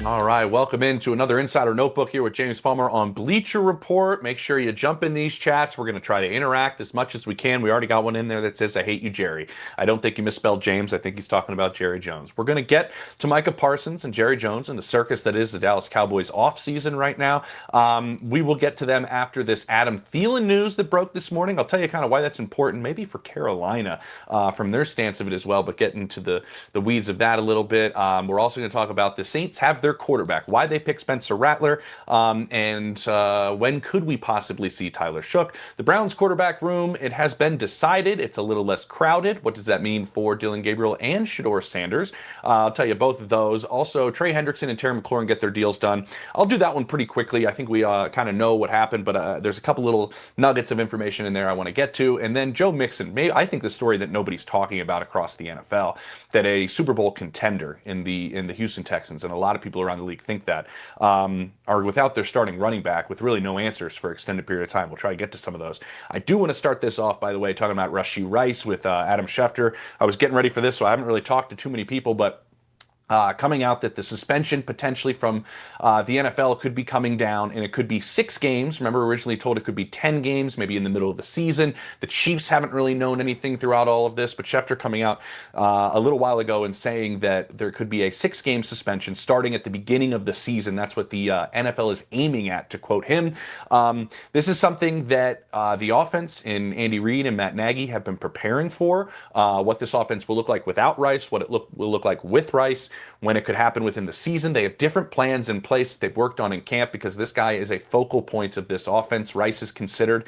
All right, welcome into another Insider Notebook here with James Palmer on Bleacher Report. Make sure you jump in these chats. We're going to try to interact as much as we can. We already got one in there that says, I hate you, Jerry. I don't think you misspelled James. I think he's talking about Jerry Jones. We're going to get to Micah Parsons and Jerry Jones and the circus that is the Dallas Cowboys offseason right now. We will get to them after this Adam Thielen news that broke this morning. I'll tell you kind of why that's important, maybe for Carolina from their stance of it as well, but get into the weeds of that a little bit. We're also going to talk about the Saints have their quarterback, why they picked Spencer Rattler, and when could we possibly see Tyler Shook. The Browns quarterback room, it has been decided. It's a little less crowded. What does that mean for Dylan Gabriel and Shedeur Sanders? I'll tell you both of those. Also, Trey Hendrickson and Terry McLaurin get their deals done. I'll do that one pretty quickly. I think we kind of know what happened, but there's a couple little nuggets of information in there I want to get to. And then Joe Mixon, I think the story that nobody's talking about across the NFL, that a Super Bowl contender in the Houston Texans, and a lot of people around the league think that, are without their starting running back with really no answers for an extended period of time. We'll try to get to some of those. I do want to start this off, by the way, talking about Rashee Rice with Adam Schefter. I was getting ready for this, so I haven't really talked to too many people, but coming out that the suspension potentially from the NFL could be coming down, and it could be 6 games. Remember, originally told it could be 10 games, maybe in the middle of the season. The Chiefs haven't really known anything throughout all of this, but Schefter coming out a little while ago and saying that there could be a 6-game suspension starting at the beginning of the season. That's what the NFL is aiming at, to quote him. This is something that the offense in Andy Reid and Matt Nagy have been preparing for, what this offense will look like without Rice, what it will look like with Rice, when it could happen within the season. They have different plans in place that they've worked on in camp because this guy is a focal point of this offense. Rice is considered,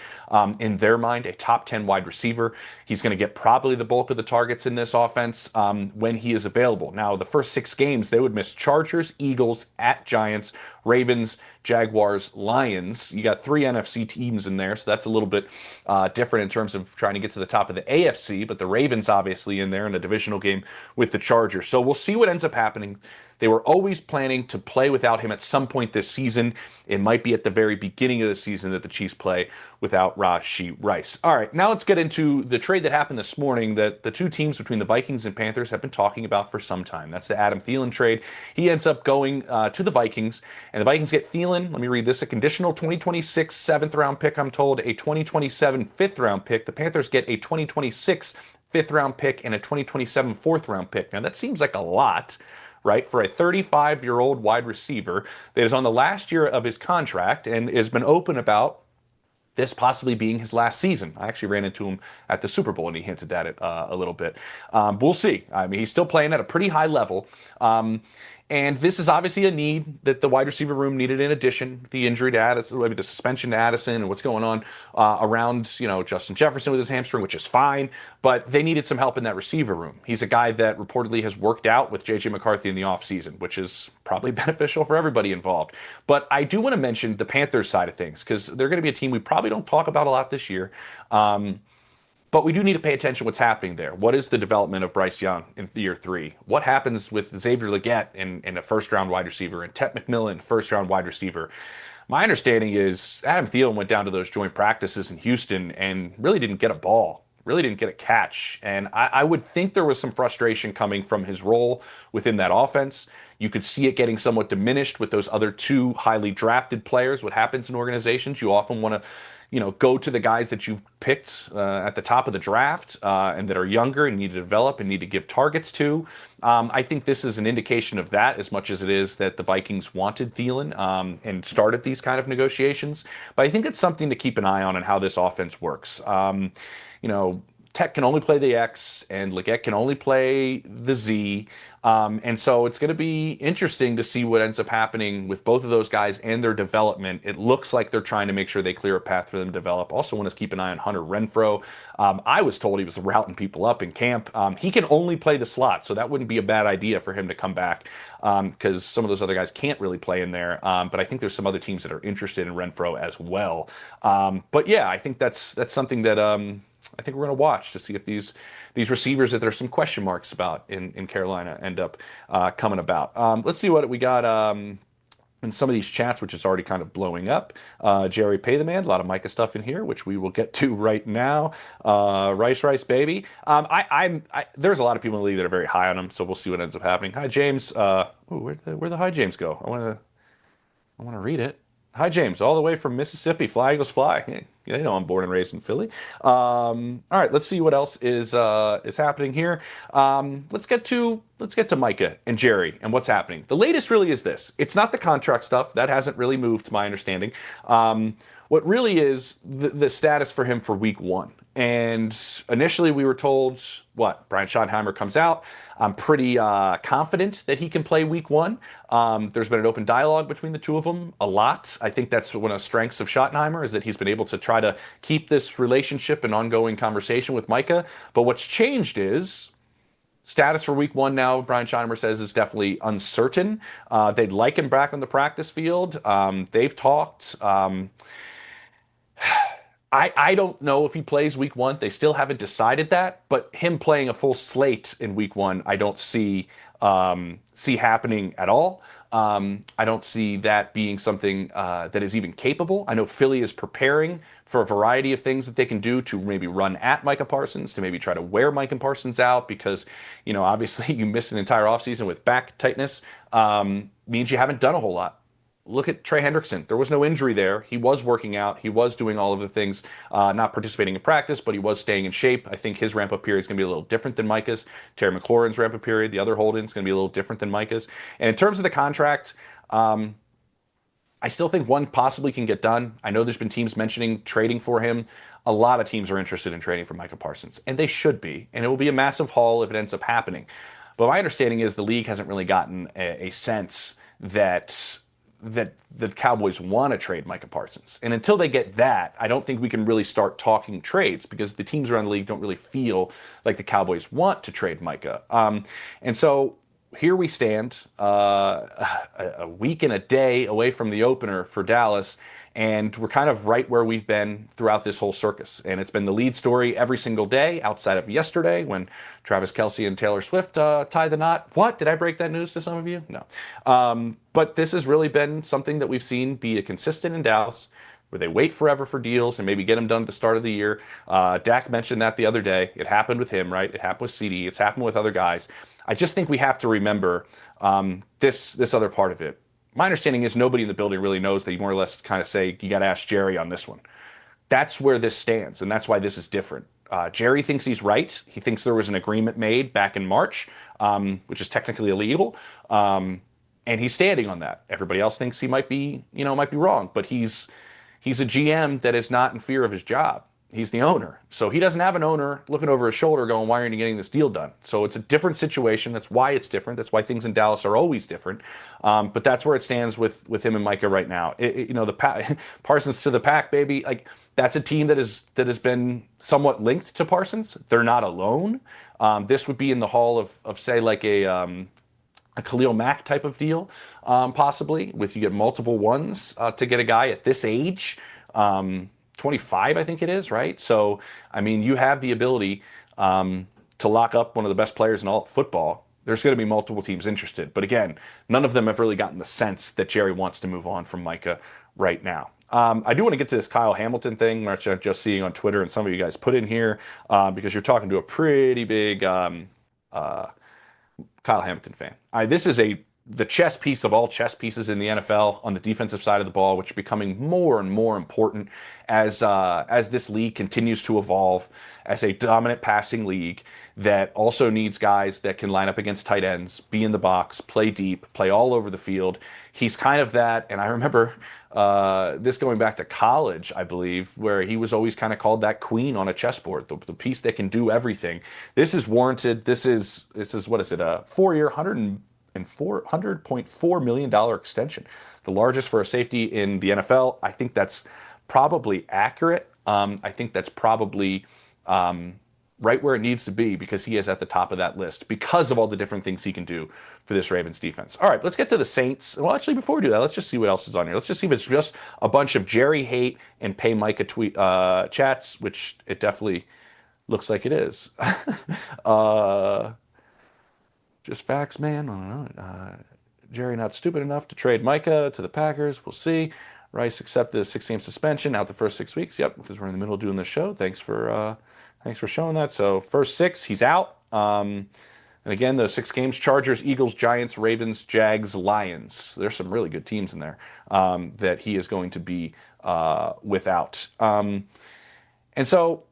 in their mind, a top 10 wide receiver. He's going to get probably the bulk of the targets in this offense when he is available. Now, the first 6 games, they would miss Chargers, Eagles, at Giants, Ravens, Jaguars, Lions. You got 3 NFC teams in there, so that's a little bit different in terms of trying to get to the top of the AFC, but the Ravens obviously in there in a divisional game with the Chargers. So we'll see what ends up happening. They were always planning to play without him at some point this season. It might be at the very beginning of the season that the Chiefs play without Rashee Rice. All right, now let's get into the trade that happened this morning that the two teams between the Vikings and Panthers have been talking about for some time. That's the Adam Thielen trade. He ends up going to the Vikings, and the Vikings get Thielen. Let me read this. A conditional 2026 7th-round pick, I'm told, a 2027 5th-round pick. The Panthers get a 2026 5th-round pick and a 2027 4th-round pick. Now, that seems like a lot, right, for a 35-year-old wide receiver that is on the last year of his contract and has been open about this possibly being his last season. I actually ran into him at the Super Bowl, and he hinted at it a little bit. We'll see. I mean, he's still playing at a pretty high level. And this is obviously a need that the wide receiver room needed in addition. The injury to Addison, maybe the suspension to Addison, and what's going on around, Justin Jefferson with his hamstring, which is fine. But they needed some help in that receiver room. He's a guy that reportedly has worked out with J.J. McCarthy in the offseason, which is probably beneficial for everybody involved. But I do want to mention the Panthers side of things, because they're going to be a team we probably don't talk about a lot this year. But we do need to pay attention to what's happening there. What is the development of Bryce Young in year 3? What happens with Xavier Legette in a first-round wide receiver, and Tet McMillan, first-round wide receiver? My understanding is Adam Thielen went down to those joint practices in Houston and really didn't get a ball, really didn't get a catch. And I would think there was some frustration coming from his role within that offense. You could see it getting somewhat diminished with those other 2 highly drafted players. What happens in organizations, you often want to go to the guys that you've picked at the top of the draft and that are younger and need to develop and need to give targets to. I think this is an indication of that as much as it is that the Vikings wanted Thielen and started these kind of negotiations. But I think it's something to keep an eye on how this offense works. Tech can only play the X, and Legette can only play the Z. And so it's going to be interesting to see what ends up happening with both of those guys and their development. It looks like they're trying to make sure they clear a path for them to develop. Also want to keep an eye on Hunter Renfrow. I was told he was routing people up in camp. He can only play the slot, so that wouldn't be a bad idea for him to come back because some of those other guys can't really play in there. But I think there's some other teams that are interested in Renfrow as well. But yeah, I think that's something that I think we're going to watch to see if these receivers that there's some question marks about in Carolina end up coming about. Let's see what we got. in some of these chats, which is already kind of blowing up. Jerry Pay the Man, a lot of Micah stuff in here, which we will get to right now. Rice, baby. There's a lot of people in the league that are very high on him, so we'll see what ends up happening. Hi, James. Where'd the high James go? I want to read it. Hi, James, all the way from Mississippi. Fly Eagles fly. Hey, you know I'm born and raised in Philly. All right, let's see what else is happening here. Let's get to Micah and Jerry and what's happening. The latest really is this. It's not the contract stuff that hasn't really moved, to my understanding. What really is the status for him for Week 1. And initially we were told, Brian Schottenheimer comes out. I'm pretty confident that he can play Week 1. There's been an open dialogue between the two of them a lot. I think that's one of the strengths of Schottenheimer, is that he's been able to try to keep this relationship and ongoing conversation with Micah. But what's changed is status for Week 1 now, Brian Schottenheimer says, is definitely uncertain. They'd like him back on the practice field. They've talked. I don't know if he plays Week 1. They still haven't decided that, but him playing a full slate in Week 1, I don't see happening at all. I don't see that being something that is even capable. I know Philly is preparing for a variety of things that they can do to maybe run at Micah Parsons, to maybe try to wear Micah Parsons out, because, obviously you miss an entire offseason with back tightness, means you haven't done a whole lot. Look at Trey Hendrickson. There was no injury there. He was working out. He was doing all of the things, not participating in practice, but he was staying in shape. I think his ramp-up period is going to be a little different than Micah's. Terry McLaurin's ramp-up period, the other Holden's going to be a little different than Micah's. And in terms of the contract, I still think one possibly can get done. I know there's been teams mentioning trading for him. A lot of teams are interested in trading for Micah Parsons, and they should be. And it will be a massive haul if it ends up happening. But my understanding is the league hasn't really gotten a sense that the Cowboys want to trade Micah Parsons. And until they get that, I don't think we can really start talking trades, because the teams around the league don't really feel like the Cowboys want to trade Micah. And so here we stand, a week and a day away from the opener for Dallas, and we're kind of right where we've been throughout this whole circus. And it's been the lead story every single day, outside of yesterday when Travis Kelce and Taylor Swift tie the knot. What? Did I break that news to some of you? No. But this has really been something that we've seen be a consistent in Dallas, where they wait forever for deals and maybe get them done at the start of the year. Dak mentioned that the other day. It happened with him, right? It happened with CD. It's happened with other guys. I just think we have to remember this other part of it. My understanding is nobody in the building really knows. They more or less kind of say, you got to ask Jerry on this one. That's where this stands, and that's why this is different. Jerry thinks he's right. He thinks there was an agreement made back in March, which is technically illegal, and he's standing on that. Everybody else thinks he might be wrong, but he's a GM that is not in fear of his job. He's the owner. So he doesn't have an owner looking over his shoulder going, why aren't you getting this deal done? So it's a different situation. That's why it's different. That's why things in Dallas are always different. But that's where it stands with him and Micah right now. Parsons to the pack, baby. Like, that's a team that has been somewhat linked to Parsons. They're not alone. This would be in the hall of say, like a Khalil Mack type of deal, possibly, with you get multiple ones to get a guy at this age. 25, I think it is, right? So, I mean, you have the ability to lock up one of the best players in all of football. There's going to be multiple teams interested. But again, none of them have really gotten the sense that Jerry wants to move on from Micah right now. I do want to get to this Kyle Hamilton thing, which I'm just seeing on Twitter, and some of you guys put in here, because you're talking to a pretty big Kyle Hamilton fan. This is the chess piece of all chess pieces in the NFL on the defensive side of the ball, which are becoming more and more important as this league continues to evolve as a dominant passing league that also needs guys that can line up against tight ends, be in the box, play deep, play all over the field. He's kind of that, and I remember this going back to college, I believe, where he was always kind of called that queen on a chessboard, the piece that can do everything. This is warranted. This is what is it? A 4-year, $100.4 million extension, the largest for a safety in the NFL. I think that's probably accurate. I think that's probably right where it needs to be, because he is at the top of that list because of all the different things he can do for this Ravens defense. All right, let's get to the Saints. Well, actually, before we do that, let's just see what else is on here. Let's just see if it's just a bunch of Jerry hate and pay Micah tweet chats, which it definitely looks like it is. Just facts, man. I don't know. Jerry not stupid enough to trade Micah to the Packers. We'll see. Rice accepted a 6-game suspension out the first 6 weeks. Yep, because we're in the middle of doing this show. Thanks for showing that. So first 6, he's out. And again, those 6 games: Chargers, Eagles, Giants, Ravens, Jags, Lions. There's some really good teams in there that he is going to be without. And so,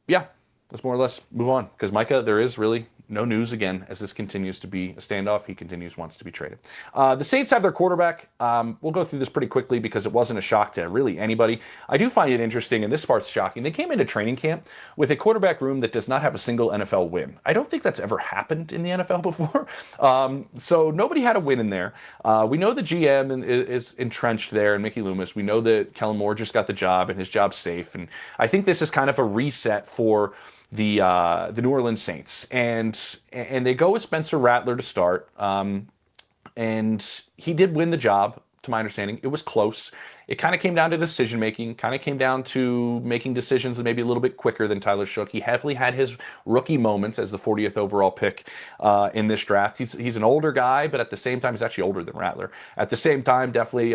yeah, let's more or less move on, because Micah, there is really no news again as this continues to be a standoff. He wants to be traded. The Saints have their quarterback. We'll go through this pretty quickly because it wasn't a shock to really anybody. I do find it interesting, and this part's shocking. They came into training camp with a quarterback room that does not have a single NFL win. I don't think that's ever happened in the NFL before. So nobody had a win in there. We know the GM is entrenched there, and Mickey Loomis. We know that Kellen Moore just got the job, and his job's safe. And I think this is kind of a reset for the New Orleans Saints, and they go with Spencer Rattler to start, and he did win the job, to my understanding. It was close. It kind of came down to decision making, kind of came down to making decisions maybe a little bit quicker than Tyler Shook. He heavily had his rookie moments as the 40th overall pick in this draft. He's an older guy, but at the same time, he's actually older than Rattler. At the same time, definitely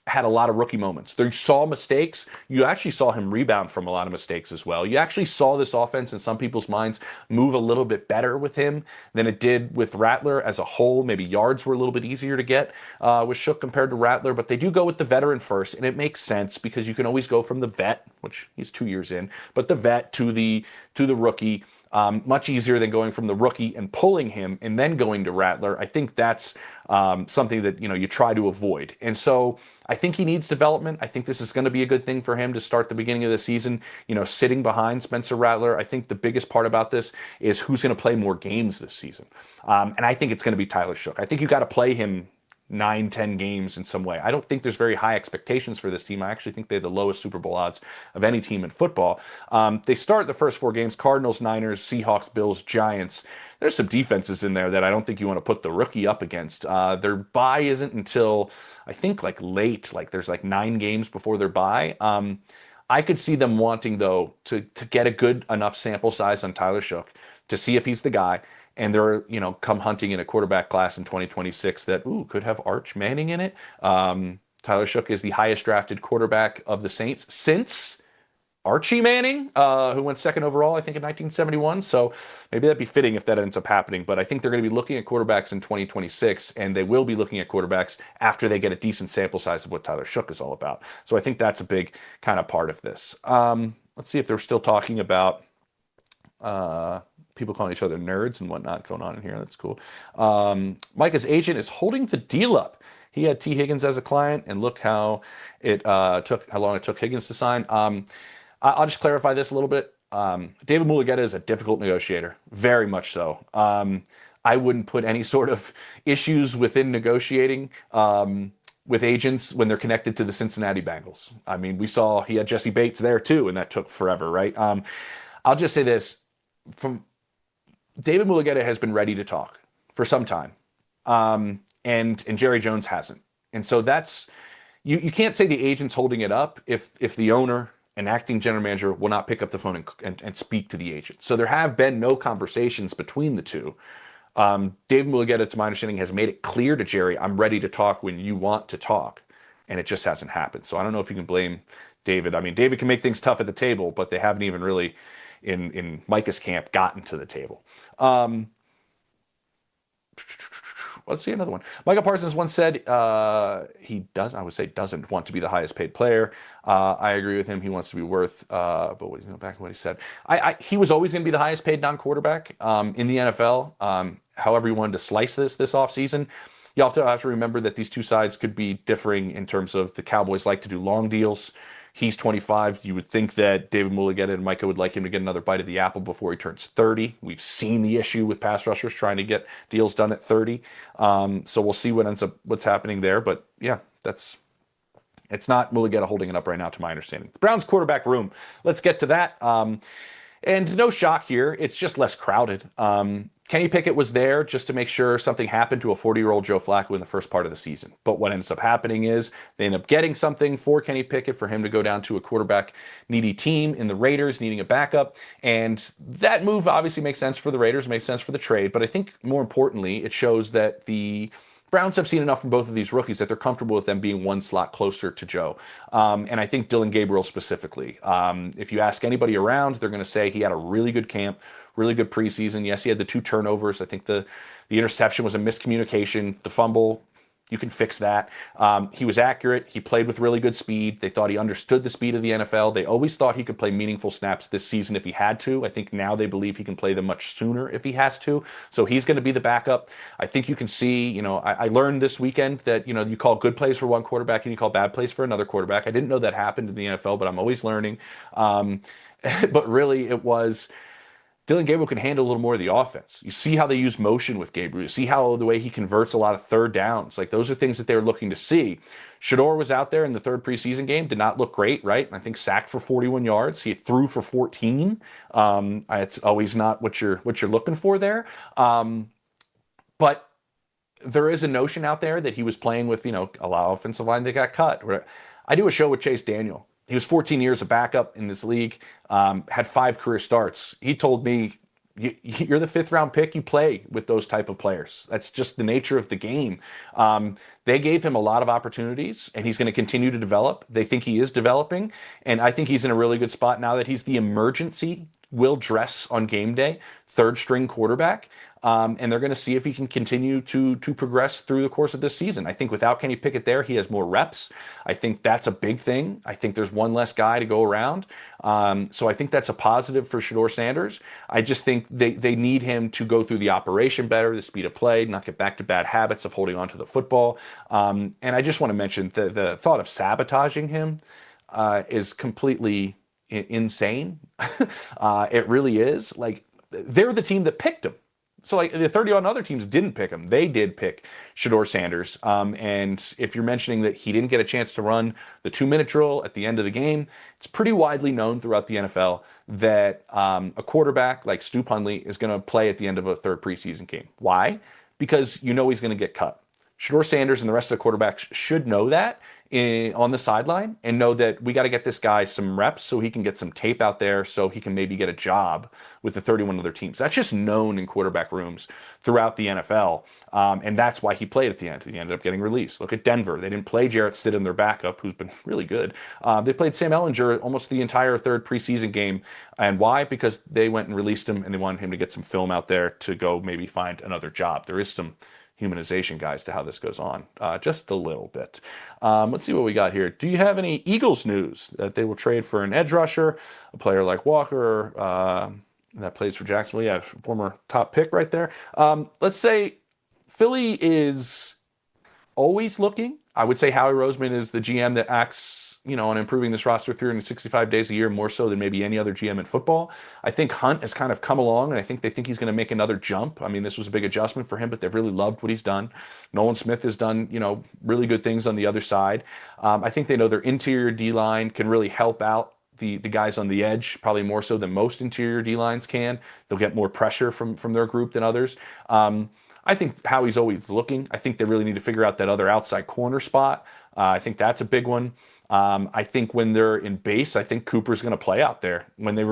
had a lot of rookie moments. You saw mistakes. You actually saw him rebound from a lot of mistakes as well. You actually saw this offense in some people's minds move a little bit better with him than it did with Rattler as a whole. Maybe yards were a little bit easier to get with Shook compared to Rattler, but they do go with the veteran first, and it makes sense because you can always go from the vet, which he's 2 years in, but the vet to the rookie. Much easier than going from the rookie and pulling him and then going to Rattler. I think that's something that you try to avoid. And so I think he needs development. I think this is going to be a good thing for him to start the beginning of the season, sitting behind Spencer Rattler. I think the biggest part about this is who's going to play more games this season. And I think it's going to be Tyler Shook. I think you got to play him 9-10 games in some way. I don't think there's very high expectations for this team. I actually think they have the lowest Super Bowl odds of any team in football. They start the first 4 games: Cardinals, Niners, Seahawks, Bills, Giants. There's some defenses in there that I don't think you want to put the rookie up against. Their bye isn't until, I think, late. There's 9 games before their bye. I could see them wanting, though, to get a good enough sample size on Tyler Shook to see if he's the guy. And they're, come hunting in a quarterback class in 2026 that, could have Arch Manning in it. Tyler Shook is the highest drafted quarterback of the Saints since Archie Manning, who went 2nd overall, I think, in 1971. So maybe that'd be fitting if that ends up happening. But I think they're going to be looking at quarterbacks in 2026, and they will be looking at quarterbacks after they get a decent sample size of what Tyler Shook is all about. So I think that's a big kind of part of this. Let's see if they're still talking about people calling each other nerds and whatnot going on in here. That's cool. Micah's agent is holding the deal up. He had T. Higgins as a client, and look how long it took Higgins to sign. I'll just clarify this a little bit. David Mulugeta is a difficult negotiator, very much so. I wouldn't put any sort of issues within negotiating with agents when they're connected to the Cincinnati Bengals. I mean, we saw he had Jesse Bates there too, and that took forever, right? I'll just say this. David Mulugeta has been ready to talk for some time, and Jerry Jones hasn't. And so that's, you can't say the agent's holding it up if the owner and acting general manager will not pick up the phone and speak to the agent. So there have been no conversations between the two. David Mulugeta, to my understanding, has made it clear to Jerry, I'm ready to talk when you want to talk, and it just hasn't happened. So I don't know if you can blame David. I mean, David can make things tough at the table, but they haven't even really, in Micah's camp, gotten to the table. Let's see another one. Micah Parsons once said doesn't want to be the highest paid player. I agree with him. He wants to be worth, but back to what he said. He was always going to be the highest paid non-quarterback in the NFL. However you wanted to slice this offseason. You also have to remember that these two sides could be differing in terms of the Cowboys like to do long deals. He's 25. You would think that David Mulugeta and Micah would like him to get another bite of the apple before he turns 30. We've seen the issue with pass rushers trying to get deals done at 30. So we'll see what's happening there. But yeah, it's not Mulugeta holding it up right now, to my understanding. The Browns quarterback room. Let's get to that. And no shock here. It's just less crowded. Kenny Pickett was there just to make sure something happened to a 40-year-old Joe Flacco in the first part of the season. But what ends up happening is they end up getting something for Kenny Pickett for him to go down to a quarterback-needy team in the Raiders, needing a backup. And that move obviously makes sense for the Raiders, makes sense for the trade. But I think more importantly, it shows that the Browns have seen enough from both of these rookies that they're comfortable with them being one slot closer to Joe. And I think Dylan Gabriel specifically. If you ask anybody around, they're going to say he had a really good camp, really good preseason. Yes, he had the 2 turnovers. I think the interception was a miscommunication. The fumble, you can fix that. He was accurate. He played with really good speed. They thought he understood the speed of the NFL. They always thought he could play meaningful snaps this season if he had to. I think now they believe he can play them much sooner if he has to. So he's going to be the backup. I think you can see, I learned this weekend that, you call good plays for one quarterback and you call bad plays for another quarterback. I didn't know that happened in the NFL, but I'm always learning. But really it was, Dylan Gabriel can handle a little more of the offense. You see how they use motion with Gabriel. You see how the way he converts a lot of third downs. Like, those are things that they're looking to see. Shedeur was out there in the 3rd preseason game, did not look great, right? I think sacked for 41 yards. He threw for 14. It's always not what you're looking for there. But there is a notion out there that he was playing with, a lot of offensive line that got cut. I do a show with Chase Daniel. He was 14 years a backup in this league, had 5 career starts. He told me, you're the 5th round pick, you play with those type of players. That's just the nature of the game. They gave him a lot of opportunities, and he's going to continue to develop. They think he is developing, and I think he's in a really good spot now that he's the emergency will dress on game day, 3rd string quarterback. And they're going to see if he can continue to progress through the course of this season. I think without Kenny Pickett there, he has more reps. I think that's a big thing. I think there's one less guy to go around. So I think that's a positive for Shedeur Sanders. I just think they need him to go through the operation better, the speed of play, not get back to bad habits of holding on to the football. And I just want to mention the thought of sabotaging him is completely insane. It really is. Like, they're the team that picked him. So, like, the 30-on other teams didn't pick him. They did pick Shedeur Sanders. And if you're mentioning that he didn't get a chance to run the 2-minute drill at the end of the game, it's pretty widely known throughout the NFL that a quarterback like Stu Hundley is going to play at the end of a 3rd preseason game. Why? Because he's going to get cut. Shedeur Sanders and the rest of the quarterbacks should know that on the sideline and know that we got to get this guy some reps so he can get some tape out there so he can maybe get a job with the 31 other teams. That's just known in quarterback rooms throughout the NFL, and that's why he played at the end. He ended up getting released. Look at Denver. They didn't play Jarrett Stidham, their backup, who's been really good. They played Sam Ehlinger almost the entire 3rd preseason game. And why? Because they went and released him, and they wanted him to get some film out there to go maybe find another job. There is some humanization, guys, to how this goes on, just a little bit. Let's see what we got here. Do you have any Eagles news that they will trade for an edge rusher, a player like Walker that plays for Jacksonville? Yeah, former top pick right there. Let's say Philly is always looking. I would say Howie Roseman is the GM that acts, on improving this roster 365 days a year, more so than maybe any other GM in football. I think Hunt has kind of come along, and I think they think he's going to make another jump. I mean, this was a big adjustment for him, but they've really loved what he's done. Nolan Smith has done, really good things on the other side. I think they know their interior D-line can really help out the guys on the edge, probably more so than most interior D-lines can. They'll get more pressure from their group than others. I think Howie's always looking. I think they really need to figure out that other outside corner spot. I think that's a big one. I think when they're in base, I think Cooper's going to play out there. When they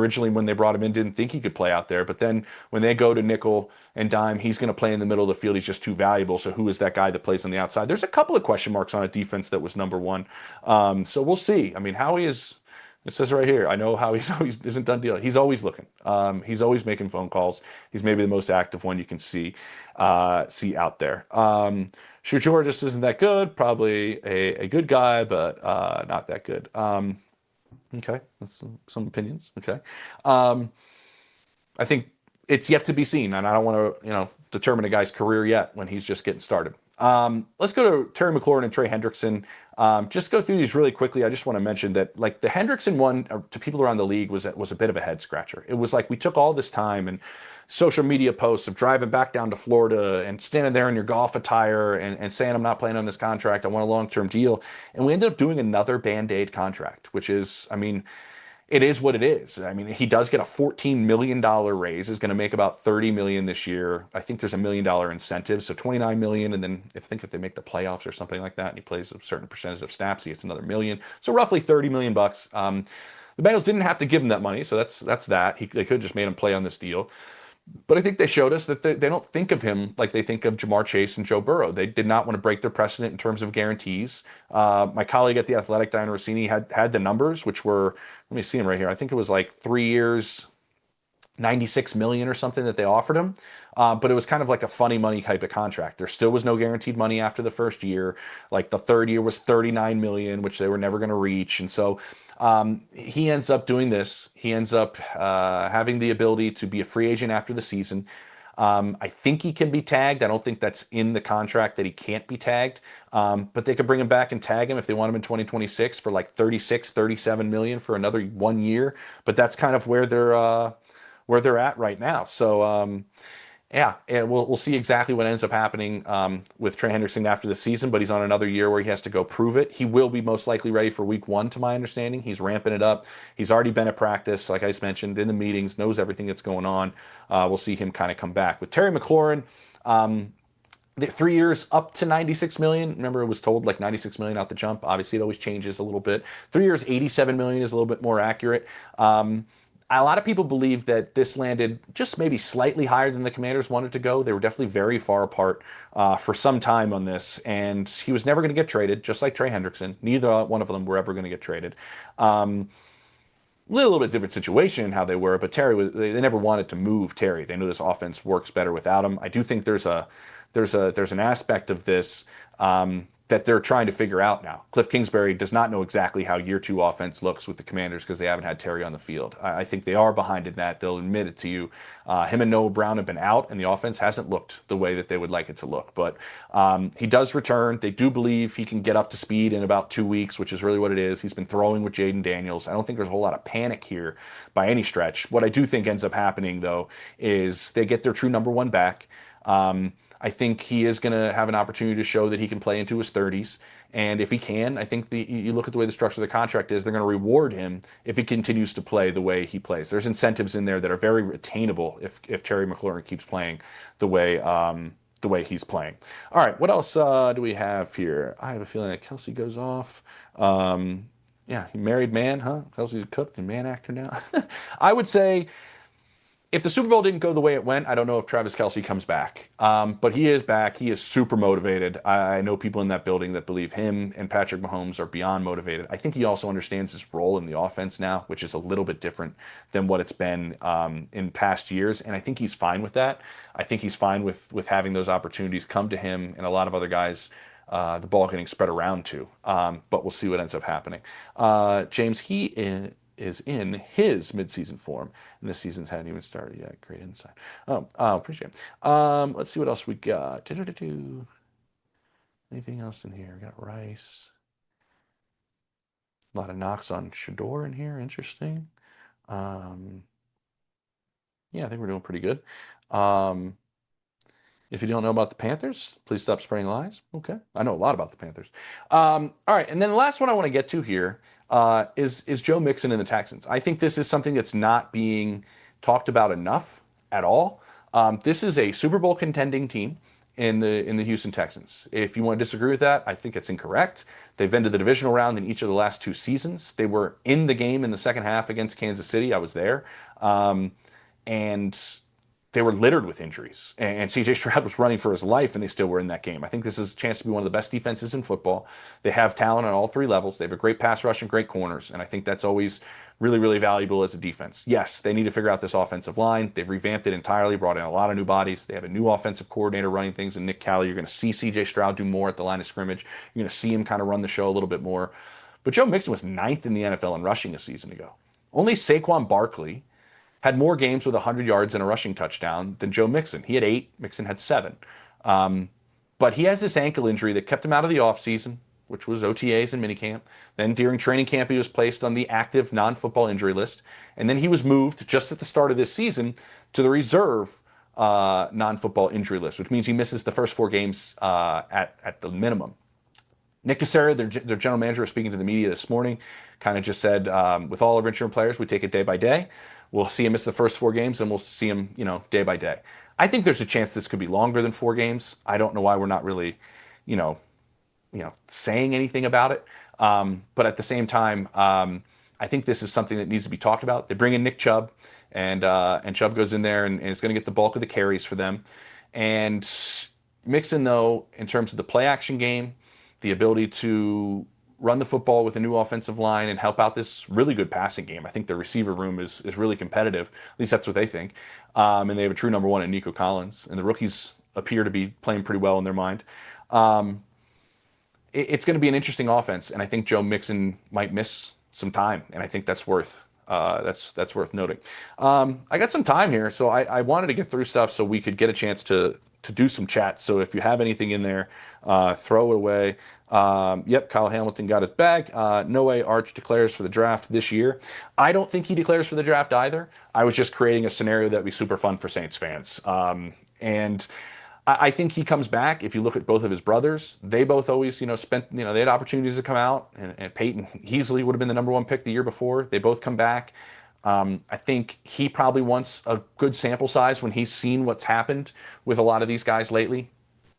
brought him in, didn't think he could play out there. But then when they go to nickel and dime, he's going to play in the middle of the field. He's just too valuable. So who is that guy that plays on the outside? There's a couple of question marks on a defense that was number 1. So we'll see. I mean, Howie is... It says right here, I know how he's always isn't done deal. He's always looking. He's always making phone calls. He's maybe the most active one you can see out there. Shedeur just isn't that good. Probably a good guy, but not that good. Okay, that's some opinions. Okay, I think it's yet to be seen, and I don't want to determine a guy's career yet when he's just getting started. Let's go to Terry McLaurin and Trey Hendrickson. Just go through these really quickly. I just want to mention that, like, the Hendrickson one to people around the league was a bit of a head scratcher. It was like we took all this time and social media posts of driving back down to Florida and standing there in your golf attire and saying, I'm not playing on this contract. I want a long-term deal. And we ended up doing another Band-Aid contract, which is, I mean, it is what it is. I mean, he does get a $14 million raise. Is going to make about $30 million this year. I think there's $1 million incentive, so $29 million. And then if they make the playoffs or something like that, and he plays a certain percentage of snaps, he gets another $1 million. So roughly $30 million bucks. The Bengals didn't have to give him that money, so that's that. They could have just made him play on this deal. But I think they showed us that they don't think of him like they think of Jamar Chase and Joe Burrow. They did not want to break their precedent in terms of guarantees. My colleague at The Athletic, Diana Rossini, had the numbers, which were, let me see them right here. I think it was like 3 years, 96 million or something that they offered him. But it was kind of like a funny money type of contract. There still was no guaranteed money after the first year. Like the third year was 39 million, which they were never going to reach. And so he ends up doing this. He ends up having the ability to be a free agent after the season. I think he can be tagged. I don't think that's in the contract that he can't be tagged. But they could bring him back and tag him if they want him in 2026 for like 36, 37 million for another 1 year. But that's kind of where they're at right now. So yeah, and we'll see exactly what ends up happening with Trey Hendrickson after the season. But he's on another year where he has to go prove it. He will be most likely ready for week 1, to my understanding. He's ramping it up. He's already been at practice, like I just mentioned, in the meetings, knows everything that's going on. We'll see him kind of come back with Terry McLaurin. 3 years up to 96 million. Remember, it was told like 96 million out the jump. Obviously, it always changes a little bit. 3 years, 87 million is a little bit more accurate. A lot of people believe that this landed just maybe slightly higher than the Commanders wanted to go. They were definitely very far apart for some time on this, and he was never going to get traded, just like Trey Hendrickson. Neither one of them were ever going to get traded. Little bit different situation in how they were, but they never wanted to move Terry. They knew this offense works better without him. I do think there's an aspect of this that they're trying to figure out now. Cliff Kingsbury does not know exactly how year 2 offense looks with the Commanders because they haven't had Terry on the field. I think they are behind in that. They'll admit it to you. Him and Noah Brown have been out, and the offense hasn't looked the way that they would like it to look. But he does return. They do believe he can get up to speed in about 2 weeks, which is really what it is. He's been throwing with Jaden Daniels. I don't think there's a whole lot of panic here by any stretch. What I do think ends up happening, though, is they get their true number 1 back. I think he is going to have an opportunity to show that he can play into his 30s. And if he can, I think you look at the way the structure of the contract is, they're going to reward him if he continues to play the way he plays. There's incentives in there that are very attainable if Terry McLaurin keeps playing the way he's playing. All right, what else do we have here? I have a feeling that Kelsey goes off. Yeah, married man, huh? Kelsey's a cook and man actor now. I would say, if the Super Bowl didn't go the way it went, I don't know if Travis Kelce comes back. But he is back. He is super motivated. I know people in that building that believe him and Patrick Mahomes are beyond motivated. I think he also understands his role in the offense now, which is a little bit different than what it's been in past years. And I think he's fine with that. I think he's fine with having those opportunities come to him and a lot of other guys, the ball getting spread around to. But we'll see what ends up happening. James, is in his midseason form, and this season's hadn't even started yet. Great insight. Appreciate it. Let's see what else we got. Do-do-do-do. Anything else in here? We got Rice. A lot of knocks on Shador in here. Interesting. Yeah, I think we're doing pretty good. If you don't know about the Panthers, please stop spreading lies. Okay, I know a lot about the Panthers. All right, and then the last one I want to get to here is Joe Mixon and the Texans. I think this is something that's not being talked about enough at all. This is a Super Bowl contending team in the Houston Texans. If you want to disagree with that, I think it's incorrect. They've been to the divisional round in each of the last 2 seasons. They were in the game in the second half against Kansas City. I was there. And they were littered with injuries. And CJ Stroud was running for his life, and they still were in that game. I think this is a chance to be one of the best defenses in football. They have talent on all 3 levels. They have a great pass rush and great corners, and I think that's always really, really valuable as a defense. Yes, they need to figure out this offensive line. They've revamped it entirely, brought in a lot of new bodies. They have a new offensive coordinator running things, and Nick Cali. You're going to see CJ Stroud do more at the line of scrimmage. You're going to see him kind of run the show a little bit more. But Joe Mixon was 9th in the NFL in rushing a season ago. Only Saquon Barkley had more games with 100 yards and a rushing touchdown than Joe Mixon. He had 8, Mixon had 7. But he has this ankle injury that kept him out of the offseason, which was OTAs and minicamp. Then during training camp, he was placed on the active non-football injury list. And then he was moved just at the start of this season to the reserve non-football injury list, which means he misses the first 4 games at the minimum. Nick Cassera, their general manager, was speaking to the media this morning, kind of just said, with all of our insurance players, we take it day by day. We'll see him miss the first 4 games, and we'll see him, day by day. I think there's a chance this could be longer than 4 games. I don't know why we're not really, saying anything about it. But at the same time, I think this is something that needs to be talked about. They bring in Nick Chubb, and Chubb goes in there and is going to get the bulk of the carries for them. And Mixon, though, in terms of the play action game, the ability to run the football with a new offensive line and help out this really good passing game. I think the receiver room is really competitive. At least that's what they think. And they have a true number one in Nico Collins. And the rookies appear to be playing pretty well in their mind. It's going to be an interesting offense, and I think Joe Mixon might miss some time, and I think that's worth noting. I got some time here, so I wanted to get through stuff so we could get a chance to do some chats. So if you have anything in there, throw it away. Yep, Kyle Hamilton got his bag. No way Arch declares for the draft this year. I don't think he declares for the draft either. I was just creating a scenario that'd be super fun for Saints fans. And I think he comes back. If you look at both of his brothers, they both always, spent, they had opportunities to come out. And Peyton easily would have been the number one pick the year before. They both come back. I think he probably wants a good sample size when he's seen what's happened with a lot of these guys lately.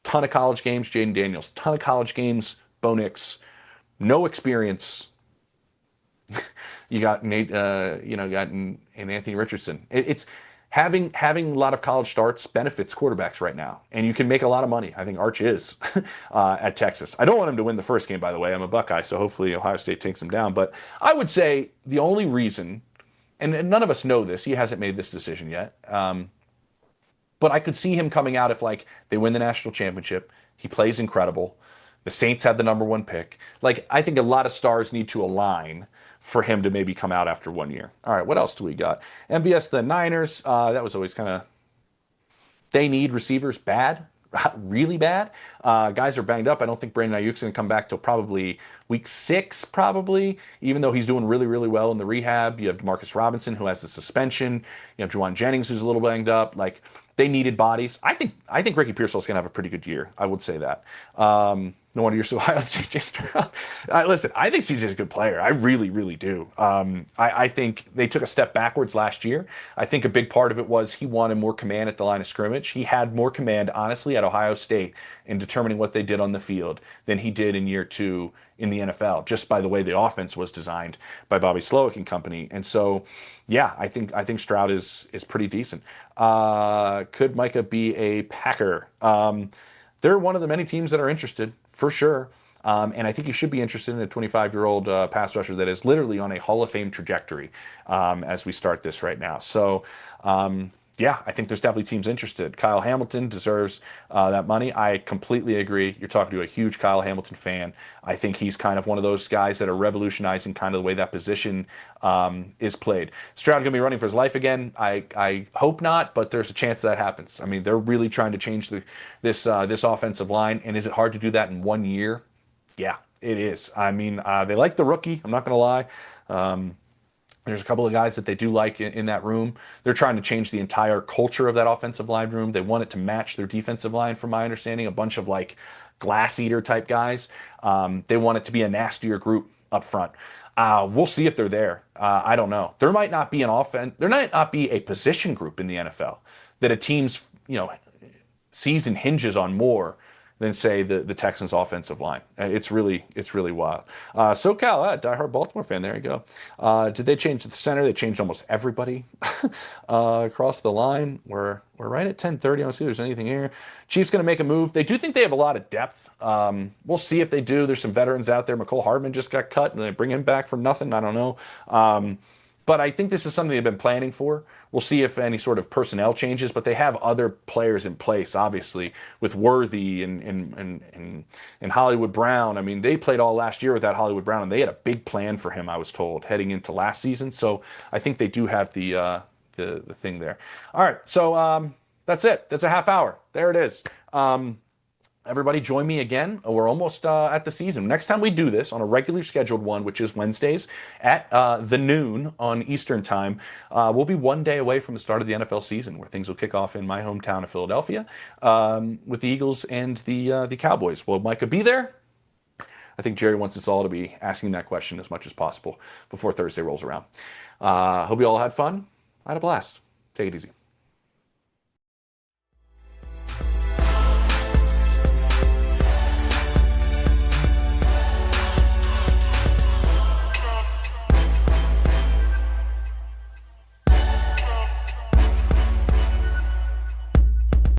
Ton of college games, Jaden Daniels. Ton of college games, Bo Nix. No experience. You got Nate, got and Anthony Richardson. It's having a lot of college starts benefits quarterbacks right now, and you can make a lot of money. I think Arch is at Texas. I don't want him to win the first game, by the way. I'm a Buckeye, so hopefully Ohio State takes him down. But I would say the only reason, and none of us know this, he hasn't made this decision yet, but I could see him coming out if, they win the national championship, he plays incredible, the Saints had the number one pick. I think a lot of stars need to align for him to maybe come out after 1 year. All right, what else do we got? MVS, the Niners, that was always kind of, they need receivers bad, really bad. Guys are banged up. I don't think Brandon Ayuk's going to come back till probably week 6, even though he's doing really, really well in the rehab. You have Demarcus Robinson, who has the suspension. You have Juwan Jennings, who's a little banged up. They needed bodies. I think Ricky Pearsall's going to have a pretty good year. I would say that. No wonder you're so high on CJ Stroud. Listen, I think CJ's a good player. I really, really do. I think they took a step backwards last year. I think a big part of it was he wanted more command at the line of scrimmage. He had more command, honestly, at Ohio State in determining what they did on the field than he did in year 2 in the NFL, just by the way the offense was designed by Bobby Slowick and company. And so, yeah, I think Stroud is pretty decent. Could Micah be a Packer? They're one of the many teams that are interested, for sure. And I think you should be interested in a 25-year-old pass rusher that is literally on a Hall of Fame trajectory as we start this right now. So, yeah, I think there's definitely teams interested. Kyle Hamilton deserves that money. I completely agree. You're talking to a huge Kyle Hamilton fan. I think he's kind of one of those guys that are revolutionizing kind of the way that position is played. Stroud going to be running for his life again? I hope not, but there's a chance that happens. I mean, they're really trying to change this offensive line, and is it hard to do that in 1 year? Yeah, it is. I mean, they like the rookie. I'm not going to lie. There's a couple of guys that they do like in that room. They're trying to change the entire culture of that offensive line room. They want it to match their defensive line, from my understanding, a bunch of glass eater type guys. They want it to be a nastier group up front. We'll see if they're there. I don't know. There might not be there might not be a position group in the NFL that a team's season hinges on more than, say, the Texans' offensive line. It's really wild. SoCal, diehard Baltimore fan. There you go. Did they change the center? They changed almost everybody across the line. We're right at 10:30. I don't see if there's anything here. Chiefs going to make a move. They do think they have a lot of depth. We'll see if they do. There's some veterans out there. McCole Hardman just got cut, and they bring him back from nothing. I don't know. But I think this is something they've been planning for. We'll see if any sort of personnel changes, but they have other players in place, obviously, with Worthy and Hollywood Brown. I mean, they played all last year without Hollywood Brown, and they had a big plan for him, I was told, heading into last season. So I think they do have the thing there. All right, so that's it. That's a half hour. There it is. Everybody join me again. We're almost at the season. Next time we do this on a regularly scheduled one, which is Wednesdays at the noon on Eastern time, we'll be 1 day away from the start of the NFL season, where things will kick off in my hometown of Philadelphia with the Eagles and the Cowboys. Will Micah be there? I think Jerry wants us all to be asking that question as much as possible before Thursday rolls around. Hope you all had fun. I had a blast. Take it easy.